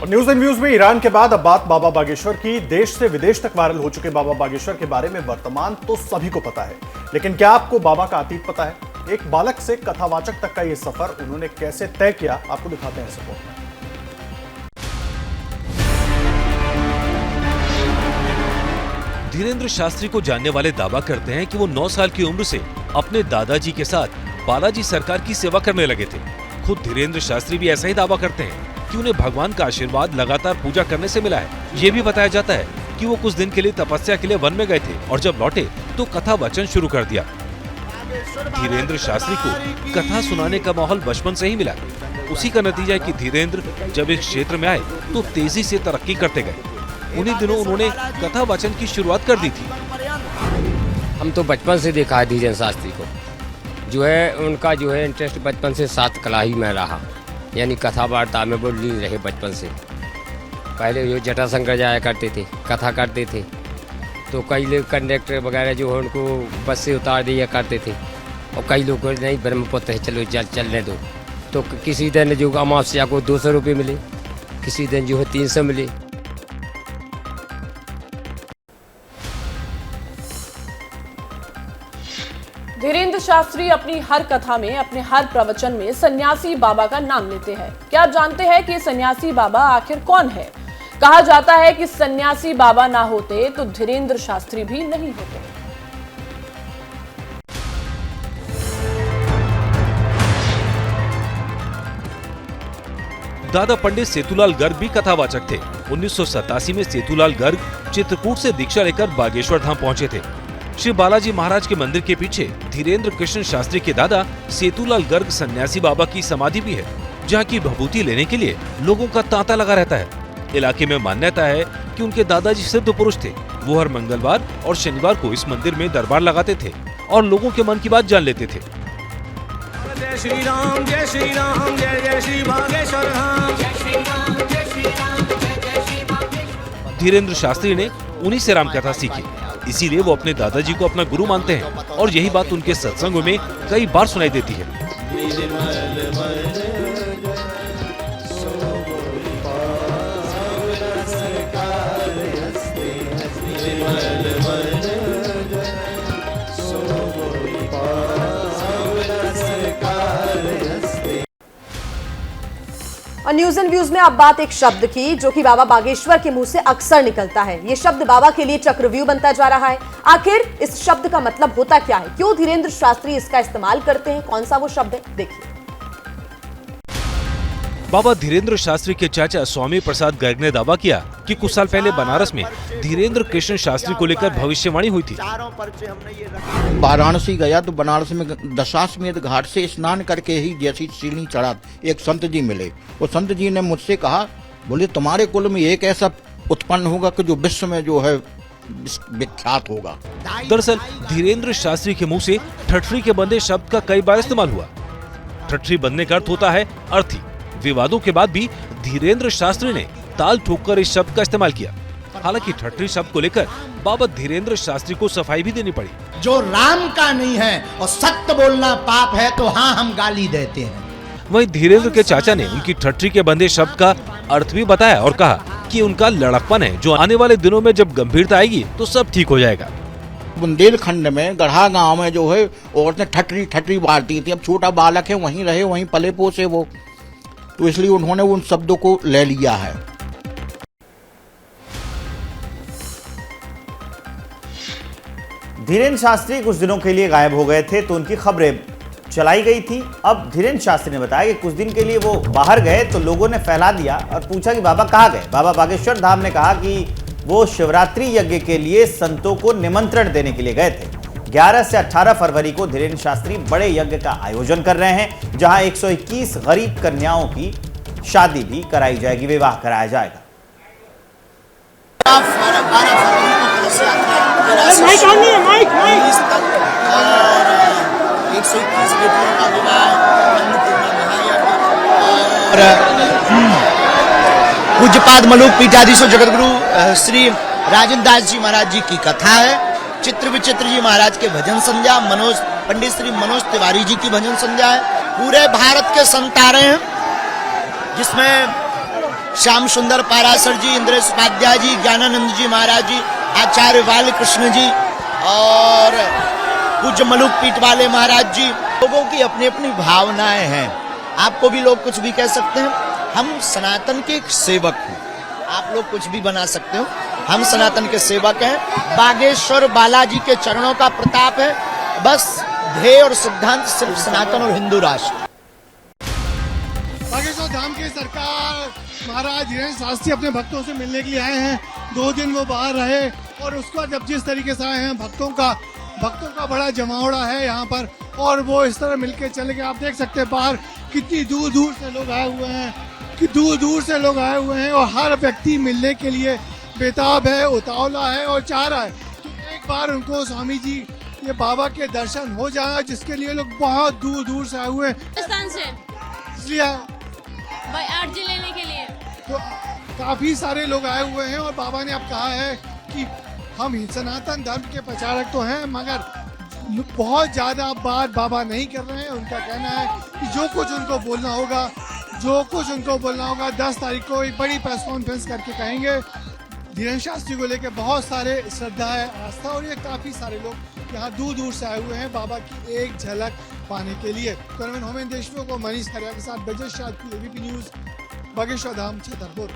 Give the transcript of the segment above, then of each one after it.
और news and views में Iran के बाद अब बात बाबा बागेश्वर की। देश से विदेश तक वायरल हो चुके बाबा बागेश्वर के बारे में वर्तमान तो सभी को पता है, लेकिन क्या आपको बाबा का अतीत पता है? एक बालक से कथावाचक तक का यह सफर उन्होंने कैसे तय किया, आपको दिखाते हैं सपोर्ट में। धीरेंद्र शास्त्री को जानने वाले दावा करते हैं कि वो 9 साल की उम्र से अपने दादाजी के साथ बालाजी सरकार की सेवा करने लगे थे। खुद धीरेंद्र शास्त्री भी ऐसा ही दावा करते हैं कि उन्हें भगवान का आशीर्वाद लगातार पूजा करने से मिला है। ये भी बताया जाता है कि वो कुछ दिन के लिए तपस्या के लिए वन में गए थे और जब लौटे तो कथा वचन शुरू कर दिया। धीरेंद्र शास्त्री को कथा सुनाने का माहौल बचपन से ही मिला। उसी का नतीजा है कि धीरेंद्र जब इस क्षेत्र में आए तो तेजी से तरक्की करते गए। उन्हीं दिनों उन्होंने कथा वाचन की शुरुआत कर दी थी। हम तो बचपन से देखा है धीरेंद्र शास्त्री को, जो है उनका जो है इंटरेस्ट बचपन से सात कला ही में रहा, यानी कथा वार्ता में वो लीन रहे बचपन से। पहले जो जटाशंकर जाया करते थे, कथा करते थे, तो कई लोग कंडक्टर वगैरह जो है उनको बस से उतार दिया करते थे, और कई लोग नहीं ब्रह्मपुत्र है चलो चलने दो। तो किसी दिन जो अमावस्या को 200 रुपये मिले, किसी दिन जो है 300 मिले। धीरेंद्र शास्त्री अपनी हर कथा में, अपने हर प्रवचन में सन्यासी बाबा का नाम लेते हैं। क्या आप जानते हैं कि सन्यासी बाबा आखिर कौन है? कहा जाता है कि सन्यासी बाबा ना होते तो धीरेंद्र शास्त्री भी नहीं होते। दादा पंडित सेतुलाल गर्ग भी कथावाचक थे। 1987 में सेतुलाल गर्ग चित्रकूट से दीक्षा लेकर बागेश्वर धाम पहुंचे थे। श्री बालाजी महाराज के मंदिर के पीछे धीरेंद्र कृष्ण शास्त्री के दादा सेतुलाल गर्ग सन्यासी बाबा की समाधि भी है, जहाँ की विभूति लेने के लिए लोगों का तांता लगा रहता है। इलाके में मान्यता है कि उनके दादाजी सिद्ध पुरुष थे। वो हर मंगलवार और शनिवार को इस मंदिर में दरबार लगाते थे और लोगों के मन की बात जान लेते थे। जय श्री राम जय श्री राम जय जय श्री बागेश्वर धाम। धीरेंद्र शास्त्री ने उन्हीं से रामकथा सीखी, इसीलिए वो अपने दादाजी को अपना गुरु मानते हैं और यही बात उनके सत्संगों में कई बार सुनाई देती है। और न्यूज एंड व्यूज में अब बात एक शब्द की जो कि बाबा बागेश्वर के मुंह से अक्सर निकलता है। ये शब्द बाबा के लिए चक्रव्यूह बनता जा रहा है। आखिर इस शब्द का मतलब होता क्या है? क्यों धीरेंद्र शास्त्री इसका इस्तेमाल करते हैं? कौन सा वो शब्द है, देखिए। बाबा धीरेंद्र शास्त्री के चाचा स्वामी प्रसाद गर्ग ने दावा किया कि कुछ साल पहले बनारस में धीरेंद्र कृष्ण शास्त्री को लेकर भविष्यवाणी हुई थी। वाराणसी गया तो बनारस में दशाश्वमेध घाट से स्नान करके ही जैसी सीढ़ी चढ़ा एक संत जी मिले। वो संत जी ने मुझसे कहा, बोले तुम्हारे कुल में एक ऐसा उत्पन्न होगा कि जो विश्व में जो है विख्यात होगा। दरअसल धीरेंद्र शास्त्री के मुंह से ठठरी के बंधे शब्द का कई बार इस्तेमाल हुआ। ठठरी बंधने का अर्थ होता है अर्थी। विवादों के बाद भी धीरेंद्र शास्त्री ने ताल ठोककर इस शब्द का इस्तेमाल किया। हालांकि ठठरी शब्द को लेकर बाबा धीरेंद्र शास्त्री को सफाई भी देनी पड़ी। जो राम का नहीं है और सत्य बोलना पाप है तो हाँ हम गाली देते हैं। वहीं धीरेंद्र के चाचा ने उनकी ठठरी के बंधे शब्द का अर्थ भी बताया और कहा कि उनका लड़कपन है, जो आने वाले दिनों में जब गंभीरता आएगी तो सब ठीक हो जाएगा। बुंदेलखंड में गढ़ा गांव में जो है औरतें ठठरी ठठरी बांटती थी। अब छोटा बालक है, वहीं रहे, वहीं पले पोसे वो, तो इसलिए उन्होंने उन शब्दों को ले लिया है। धीरेंद्र शास्त्री कुछ दिनों के लिए गायब हो गए थे तो उनकी खबरें चलाई गई थी। अब धीरेंद्र शास्त्री ने बताया कि कुछ दिन के लिए वो बाहर गए तो लोगों ने फैला दिया और पूछा कि बाबा कहाँ गए। बाबा बागेश्वर धाम ने कहा कि वो शिवरात्रि यज्ञ के लिए संतों को निमंत्रण देने के लिए गए थे। 11 से 18 फरवरी को धीरेंद्र शास्त्री बड़े यज्ञ का आयोजन कर रहे हैं, जहां 121 गरीब कन्याओं की शादी भी कराई जाएगी, विवाह कराया जाएगा। पूज्यपाद मलूक पीठाधीश्वर जगतगुरु श्री राजेंद्र दास जी महाराज जी की कथा है। चित्र विचित्र जी महाराज के भजन संध्या, पंडित श्री मनोज तिवारी जी की भजन संध्या है। पूरे भारत के संत आ रहे हैं, जिसमें श्याम सुंदर पाराशर जी, इंद्रेश उपाध्याय जी, ज्ञानानंद जी महाराज जी, आचार्य बालकृष्ण जी और पूज्य मलुक पीठ वाले महाराज जी। लोगों की अपनी अपनी भावनाएं हैं, आपको भी लोग कुछ भी कह सकते हैं। हम सनातन के एक सेवक हैं, आप लोग कुछ भी बना सकते हो, हम सनातन के सेवक हैं। बागेश्वर बालाजी के चरणों का प्रताप है, बस ध्येय और सिद्धांत सिर्फ सनातन और हिंदू राष्ट्र। बागेश्वर धाम की सरकार महाराज धीरेन्द्र शास्त्री अपने भक्तों से मिलने के लिए आए हैं। 2 दिन वो बाहर रहे और उसके बाद जब जिस तरीके से आए हैं, भक्तों का बड़ा जमावड़ा है यहाँ पर, और वो इस तरह मिलके चले गए। आप देख सकते हैं बाहर कितनी दूर दूर से लोग आए हुए हैं, कि दूर दूर से लोग आए हुए हैं और हर व्यक्ति मिलने के लिए बेताब है, उतावला है और चाह रहा है कि एक बार उनको स्वामी जी ये बाबा के दर्शन हो जाए, जिसके लिए लोग बहुत दूर दूर से आए हुए हैं। राजस्थान से इसलिए भाई आरती लेने के लिए तो काफी सारे लोग आए हुए हैं और बाबा ने अब कहा है कि हम सनातन धर्म के प्रचारक तो हैं, मगर बहुत ज्यादा बात बाबा नहीं कर रहे हैं। उनका कहना है कि जो कुछ उनको बोलना होगा 10 तारीख को एक बड़ी प्रेस कॉन्फ्रेंस करके कहेंगे। धीरेन्द्र शास्त्री को लेकर बहुत सारे श्रद्धा है, आस्था, और ये काफी सारे लोग यहाँ दूर दूर से आए हुए हैं बाबा की एक झलक पाने के लिए। कैमरामैन होमेन देशमुख को मनीष खरिया के साथ Brajesh Shah, ABP news, Bageshwar Dham, Chhatarpur.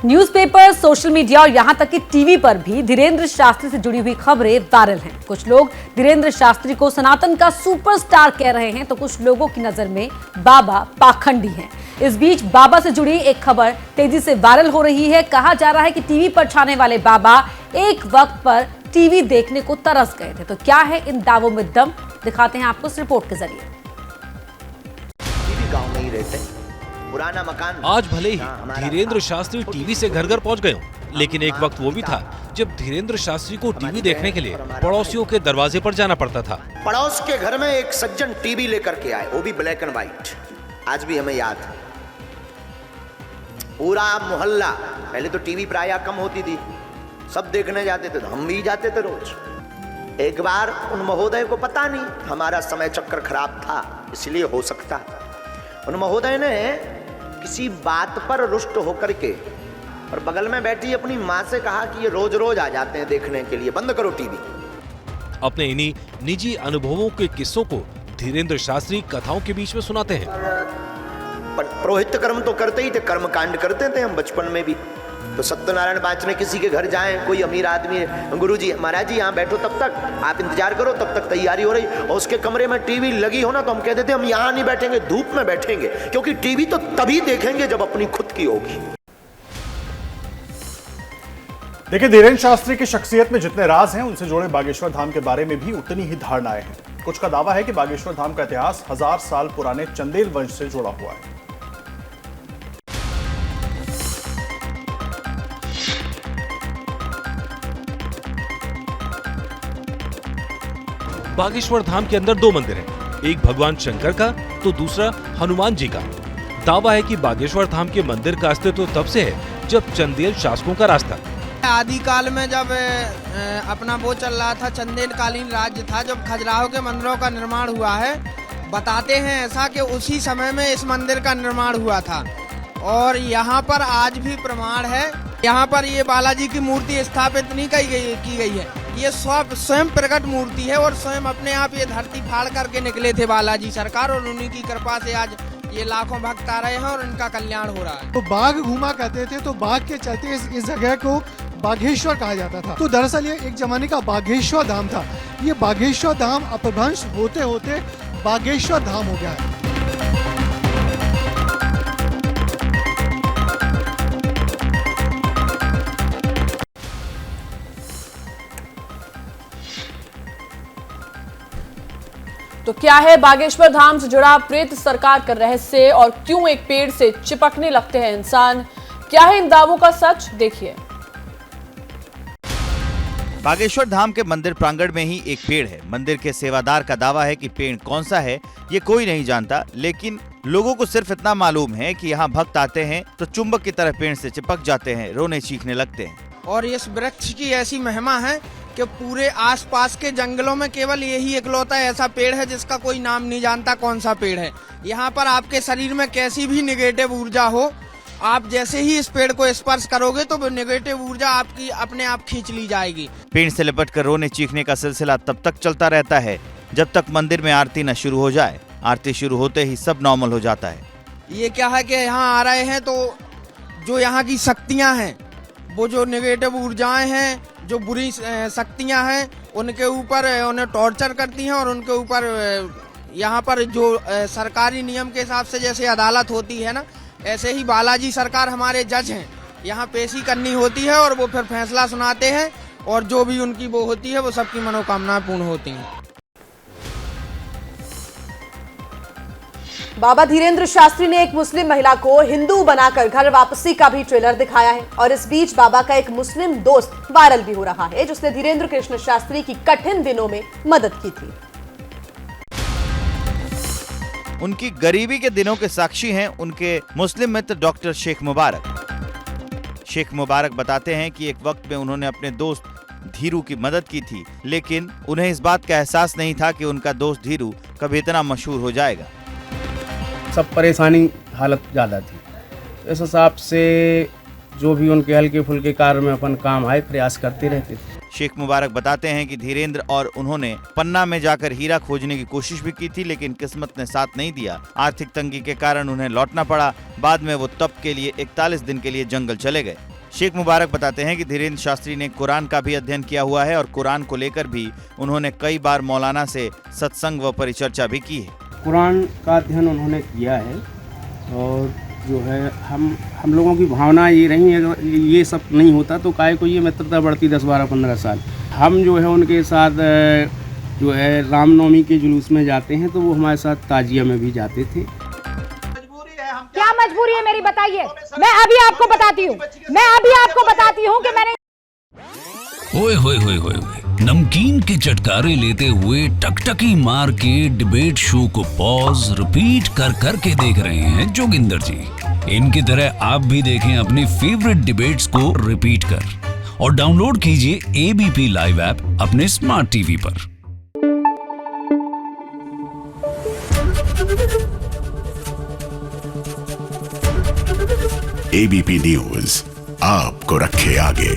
Newspaper, social media और यहां तक कि टीवी पर भी धीरेन्द्र शास्त्री से जुड़ी हुई खबरें वायरल हैं। कुछ लोग धीरेन्द्र शास्त्री को सनातन का सुपरस्टार कह रहे हैं, तो कुछ लोगों की नजर में बाबा पाखंडी हैं। इस बीच बाबा से जुड़ी एक खबर तेजी से वायरल हो रही है। कहा जा रहा है कि टीवी पर छाने वाले बाबा एक वक्त पर टीवी देखने को तरस गए थे। तो क्या है इन दावों में दम, दिखाते हैं आपको इस रिपोर्ट के जरिए। गाँव में ही रहते, पुराना मकान। आज भले ही धीरेन्द्र शास्त्री टीवी से घर घर पहुंच गए हों, लेकिन एक वक्त वो भी था जब धीरेन्द्र शास्त्री को टीवी देखने के लिए पड़ोसियों के दरवाजे पर जाना पड़ता था। पड़ोस के घर में एक सज्जन टीवी लेकर के आए, वो भी ब्लैक एंड व्हाइट, आज भी हमें याद है। पूरा मोहल्ला, पहले तो टीवी प्रायः कम होती थी, सब देखने जाते थे, तो हम भी जाते थे रोज। एक बार उन महोदय को पता नहीं, हमारा समय चक्कर खराब था इसलिए हो सकता, उन महोदय ने किसी बात पर रुष्ट होकर के और बगल में बैठी अपनी माँ से कहा कि ये रोज रोज आ जाते हैं देखने के लिए, बंद करो टीवी। अपने इन्हीं निजी अनुभवों के किस्सों को धीरेन्द्र शास्त्री कथाओं के बीच में सुनाते हैं। पुरोहित कर्म तो करते ही थे, कर्म कांड करते थे हम बचपन में भी। तो सत्यनारायण बाँचने किसी के घर जाएं, कोई अमीर आदमी, गुरुजी महाराज जी यहाँ बैठो, तब तक आप इंतजार करो, तब तक तैयारी हो रही, और उसके कमरे में टीवी लगी हो ना, तो हम कहते थे हम यहाँ नहीं बैठेंगे, धूप में बैठेंगे, क्योंकि टीवी तो तभी देखेंगे जब अपनी खुद की होगी। देखिए, धीरेन्द्र शास्त्री की शख्सियत में जितने राज हैं, उनसे जुड़े बागेश्वर धाम के बारे में भी उतनी ही धारणाएं हैं। कुछ का दावा है कि बागेश्वर धाम का इतिहास 1000 साल पुराने चंदेल वंश से जुड़ा हुआ है। बागेश्वर धाम के अंदर 2 मंदिर हैं, एक भगवान शंकर का तो दूसरा हनुमान जी का। दावा है कि बागेश्वर धाम के मंदिर का अस्तित्व तब से है जब चंदेल शासकों का राज था। आदिकाल में जब अपना वो चल रहा था, चंदेल कालीन राज्य था, जब खजुराहो के मंदिरों का निर्माण हुआ है। बताते हैं ऐसा कि उसी समय में इस मंदिर का निर्माण हुआ था, और यहाँ पर आज भी प्रमाण है। यहाँ पर ये बालाजी की मूर्ति स्थापित नहीं की गई है, ये स्वयं प्रकट मूर्ति है, और स्वयं अपने आप ये धरती फाड़ करके निकले थे बालाजी सरकार, और उन्हीं की कृपा से आज ये लाखों भक्त आ रहे हैं और इनका कल्याण हो रहा है। तो बाघ घुमा करते थे, तो बाघ के चलते इस जगह को बाघेश्वर कहा जाता था। तो दरअसल ये एक जमाने का बाघेश्वर धाम था। ये बाघेश्वर धाम अपभ्रंश होते होते बागेश्वर धाम हो गया है। तो क्या है बागेश्वर धाम से जुड़ा प्रेत सरकार का रहस्य, और क्यों एक पेड़ से चिपकने लगते हैं इंसान? क्या है इन दावों का सच, देखिए। बागेश्वर धाम के मंदिर प्रांगण में ही एक पेड़ है। मंदिर के सेवादार का दावा है कि पेड़ कौन सा है ये कोई नहीं जानता, लेकिन लोगों को सिर्फ इतना मालूम है कि यहाँ भक्त आते हैं तो चुंबक की तरह पेड़ से चिपक जाते हैं, रोने चीखने लगते हैं। और इस वृक्ष की ऐसी महिमा है कि पूरे आसपास के जंगलों में केवल यही इकलौता ऐसा पेड़ है जिसका कोई नाम नहीं जानता कौन सा पेड़ है। यहाँ पर आपके शरीर में कैसी भी नेगेटिव ऊर्जा हो, आप जैसे ही इस पेड़ को स्पर्श करोगे तो वो नेगेटिव ऊर्जा आपकी अपने आप खींच ली जाएगी। पेड़ से लिपट कर रोने चीखने का सिलसिला तब तक चलता रहता है जब तक मंदिर में आरती न शुरू हो जाए। आरती शुरू होते ही सब नॉर्मल हो जाता है। ये क्या है कि यहाँ आ रहे हैं तो जो यहाँ की शक्तियाँ हैं, वो जो नेगेटिव ऊर्जाएं हैं, जो बुरी शक्तियाँ हैं, उनके ऊपर उन्हें टॉर्चर करती हैं और उनके ऊपर यहाँ पर जो सरकारी नियम के हिसाब से जैसे अदालत होती है ना, ऐसे ही बालाजी सरकार हमारे जज हैं। यहाँ पेशी करनी होती है और वो फिर फैसला सुनाते हैं और जो भी उनकी वो होती है वो सबकी मनोकामनाएं पूर्ण होती हैं। बाबा धीरेंद्र शास्त्री ने एक मुस्लिम महिला को हिंदू बनाकर घर वापसी का भी ट्रेलर दिखाया है और इस बीच बाबा का एक मुस्लिम दोस्त वायरल भी हो रहा है जिसने धीरेंद्र कृष्ण शास्त्री की कठिन दिनों में मदद की थी। उनकी गरीबी के दिनों के साक्षी हैं उनके मुस्लिम मित्र डॉक्टर शेख मुबारक। शेख मुबारक बताते हैं कि एक वक्त में उन्होंने अपने दोस्त धीरू की मदद की थी, लेकिन उन्हें इस बात का एहसास नहीं था कि उनका दोस्त धीरू कभी इतना मशहूर हो जाएगा। सब परेशानी हालत ज़्यादा थी, इस हिसाब से जो भी उनके हल्के फुल्के कार्य में अपन काम आए प्रयास करते रहते थे। शेख मुबारक बताते हैं कि धीरेंद्र और उन्होंने पन्ना में जाकर हीरा खोजने की कोशिश भी की थी, लेकिन किस्मत ने साथ नहीं दिया। आर्थिक तंगी के कारण उन्हें लौटना पड़ा। बाद में वो तप के लिए 41 दिन के लिए जंगल चले गए। शेख मुबारक बताते हैं कि धीरेंद्र शास्त्री ने कुरान का भी अध्ययन किया हुआ है और कुरान को लेकर भी उन्होंने कई बार मौलाना से सत्संग व परिचर्चा भी की है। कुरान का अध्ययन उन्होंने किया है और जो है हम लोगों की भावना ये रही है, ये सब नहीं होता तो काहे को ये मित्रता बढ़ती 10, 12, 15 साल। हम जो है उनके साथ जो है रामनवमी के जुलूस में जाते हैं तो वो हमारे साथ ताजिया में भी जाते थे। क्या मजबूरी है मेरी बताइए, मैं अभी आपको बताती हूँ कि मैंने ओए होए होए होए नमकीन के चटकारे लेते हुए टकटकी मार के डिबेट शो को पॉज रिपीट कर करके देख रहे हैं जोगिंदर जी। इनकी तरह आप भी देखें अपने फेवरेट डिबेट्स को रिपीट कर और डाउनलोड कीजिए एबीपी लाइव ऐप अपने स्मार्ट टीवी पर। एबीपी न्यूज आपको रखे आगे।